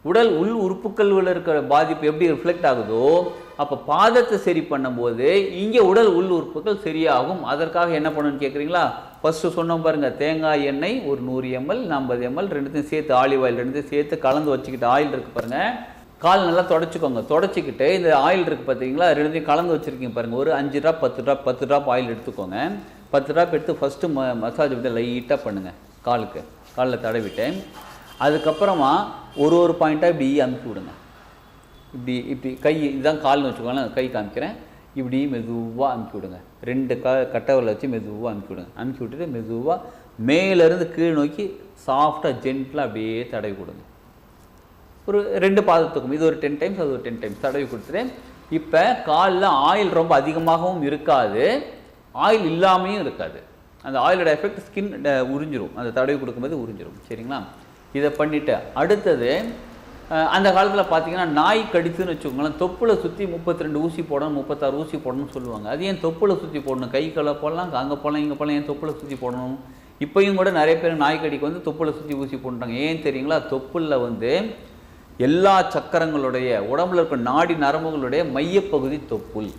உடல் உள் உறுப்புகளில் இருக்கிற பாதிப்பு எப்படி ரிஃப்ளெக்ட் ஆகுதோ அப்போ பாதத்தை சரி பண்ணும்போது இங்கே உடல் உள் உறுப்புகள் சரியாகும். அதற்காக என்ன பண்ணணும்னு கேட்குறீங்களா? ஃபஸ்ட்டு சொன்னோம் பாருங்கள், தேங்காய் எண்ணெய் ஒரு 100 ml 50 ml ரெண்டுத்தையும் சேர்த்து, ஆலிவ் ஆயில் ரெண்டுத்தையும் சேர்த்து கலந்து வச்சுக்கிட்டு, ஆயில் இருக்குது பாருங்கள், கால் நல்லா தொடச்சிக்கோங்க. தொடச்சிக்கிட்டு இந்த ஆயில் இருக்குது பார்த்தீங்களா, ரெண்டுத்தையும் கலந்து வச்சுருக்கீங்க பாருங்கள், ஒரு 5 ட்ராப் 10 ட்ராப் ஆயில் எடுத்துக்கோங்க. 10 ட்ராப் எடுத்து ஃபஸ்ட்டு மசாஜ் விட்டு லைட்டாக பண்ணுங்கள், காலில் தடவிட்டு. அதுக்கப்புறமா ஒரு பாயிண்ட்டாக இப்படி அமுக்கி விடுங்க. இப்படி கை, இதுதான் கால்னு வச்சுக்கோங்க, கை காமிக்கிறேன். இப்படி மெதுவாக அமுக்கி விடுங்க. 2 கட்டவரில் வச்சு மெதுவாக அமுக்கி விடுங்க. அமுக்கி விட்டுட்டு மெதுவாக மேலேருந்து கீழ் நோக்கி சாஃப்டாக ஜென்டிலாக அப்படியே தடவி கொடுங்க. ஒரு 2 பாதத்துக்கும், இது ஒரு 10 டைம்ஸ், அது ஒரு 10 டைம்ஸ் தடவி கொடுத்துட்டு, இப்போ காலில் ஆயில் ரொம்ப அதிகமாகவும் இருக்காது, ஆயில் இல்லாமையும் இருக்காது. அந்த ஆயிலோட எஃபெக்ட் ஸ்கின் உறிஞ்சிரும், அந்த தடவி கொடுக்கும்போது உறிஞ்சிரும். சரிங்களா? இதை பண்ணிவிட்டு அடுத்தது, அந்த காலத்தில் பார்த்தீங்கன்னா நாய் கடிச்சுன்னு வச்சுக்கோங்களேன், தொப்புளை சுற்றி 32 ஊசி போடணும், 36 ஊசி போடணும்னு சொல்லுவாங்க. அது ஏன் தொப்புளை சுற்றி போடணும்? கைகளை போடலாம், அங்கே போடலாம், இங்கே போடலாம், ஏன் தொப்புளை சுற்றி போடணும்? இப்போயும் கூட நிறைய பேர் நாய் கடிக்கு வந்து தொப்புளை சுற்றி ஊசி போட்டுறாங்க. ஏன் தெரியுங்களா? தொப்புளில் வந்து எல்லா சக்கரங்களுடைய, உடம்புல இருக்கிற நாடி நரம்புகளுடைய மையப்பகுதி தொப்புள்.